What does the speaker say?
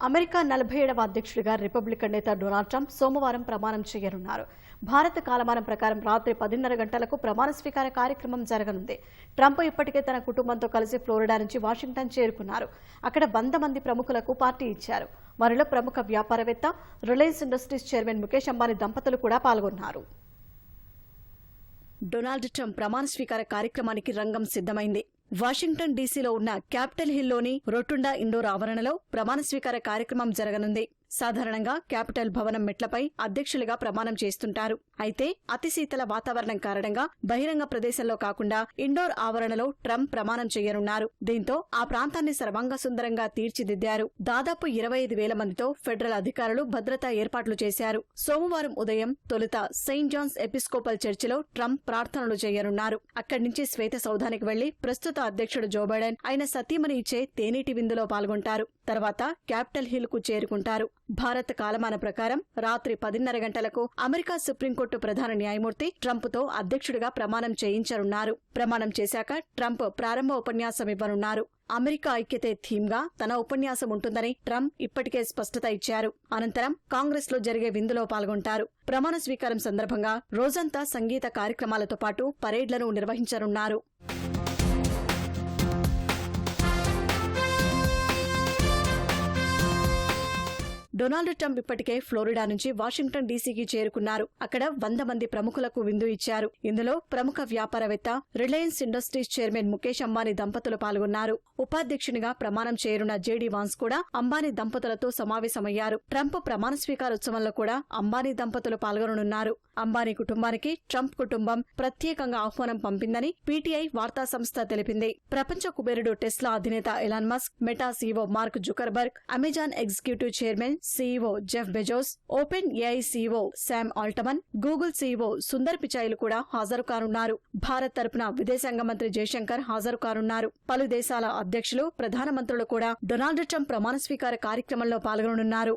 America 47వ అధ్యక్షుడిగా Republican నేత Donald Trump సోమవారం ప్రమాణం చేయనున్నారు. భారత కాలమానం ప్రకారం రాత్రి 10:30 గంటలకు ప్రమాణ స్వీకార కార్యక్రమం జరగనుంది. ట్రంప్ ఇప్పటికే తన కుటుంబంతో కలిసి ఫ్లోరిడా నుంచి వాషింగ్టన్ చేరుకున్నారు. అక్కడ 100 మంది ప్రముఖులకు పార్టీ ఇచ్చారు. వారిలో ప్రముఖ వ్యాపారవేత్త, Reliance industries chairman Mukesh Ambani దంపతులు కూడా పాల్గొన్నారు. డొనాల్డ్ ట్రంప్ ప్రమాణ స్వీకార కార్యక్రమానికి రంగం సిద్ధమైంది. వాషింగ్టన్ డీసీలో ఉన్న క్యాపిటల్ హిల్లోని రోటుండా ఇండోర్ ఆవరణలో ప్రమాణ స్వీకార కార్యక్రమం జరగనుంది. సాధారణంగా క్యాపిటల్ భవనం మెట్లపై అధ్యక్షులుగా ప్రమాణం చేస్తుంటారు. అయితే అతి శీతల వాతావరణం కారణంగా బహిరంగ ప్రదేశంలో కాకుండా ఇండోర్ ఆవరణలో ట్రంప్ ప్రమాణం చేయనున్నారు. దీంతో ఆ ప్రాంతాన్ని సర్వాంగ సుందరంగా తీర్చిదిద్దారు. దాదాపు 25,000 మందితో ఫెడరల్ అధికారులు భద్రతా ఏర్పాట్లు చేశారు. సోమవారం ఉదయం తొలుత సెయింట్ జాన్స్ ఎపిస్కోపల్ చర్చిలో ట్రంప్ ప్రార్థనలు చేయనున్నారు. అక్కడి నుంచి శ్వేత సౌధానికి వెళ్లి ప్రస్తుత అధ్యక్షుడు జో బైడెన్ ఆయన సతీమణి ఇచ్చే తేనీటి విందులో పాల్గొంటారు. తర్వాత క్యాపిటల్ హిల్ కు చేరుకుంటారు. భారత కాలమాన ప్రకారం రాత్రి 10:30 గంటలకు అమెరికా సుప్రీంకోర్టు ప్రధాన న్యాయమూర్తి ట్రంప్తో అధ్యక్షుడిగా ప్రమాణం చేయించనున్నారు. ప్రమాణం చేశాక ట్రంప్ ప్రారంభ ఉపన్యాసం ఇవ్వనున్నారు. అమెరికా ఐక్యతే థీమ్ గా తన ఉపన్యాసం ఉంటుందని ట్రంప్ ఇప్పటికే స్పష్టత ఇచ్చారు. అనంతరం కాంగ్రెస్ లో జరిగే విందులో పాల్గొంటారు. ప్రమాణ స్వీకారం సందర్భంగా రోజంతా సంగీత కార్యక్రమాలతో పాటు పరేడ్లను నిర్వహించనున్నారు. డొనాల్డ్ ట్రంప్ ఇప్పటికే ఫ్లోరిడా నుంచి వాషింగ్టన్ డీసీకి చేరుకున్నారు. అక్కడ 100 మంది ప్రముఖులకు విందు ఇచ్చారు. ఇందులో ప్రముఖ వ్యాపారవేత్త, Reliance industries chairman Mukesh Ambani దంపతులు పాల్గొన్నారు. ఉపాధ్యక్షునిగా ప్రమాణం చేయనున్న జేడీ వాన్స్ కూడా అంబానీ దంపతులతో సమావేశమయ్యారు. ట్రంప్ ప్రమాణ స్వీకారోత్సవంలో కూడా అంబానీ దంపతులు పాల్గొననున్నారు. అంబానీ కుటుంబానికి ట్రంప్ కుటుంబం ప్రత్యేకంగా ఆహ్వానం పంపిందని పీటీఐ వార్తా సంస్థ తెలిపింది. ప్రపంచ కుబేరుడు టెస్లా అధినేత Elon Musk, Meta CEO Mark Zuckerberg, Amazon executive chairman CEO Jeff Bezos, OpenAI CEO Sam Altman, Google CEO Sundar పిచాయ్లు కూడా హాజరు కానున్నారు. భారత్ తరపున విదేశాంగ మంత్రి జయశంకర్ హాజరు కానున్నారు. పలు దేశాల అధ్యక్షులు, ప్రధానమంత్రులు కూడా డొనాల్డ్ ట్రంప్ ప్రమాణ స్వీకార కార్యక్రమంలో పాల్గొననున్నారు.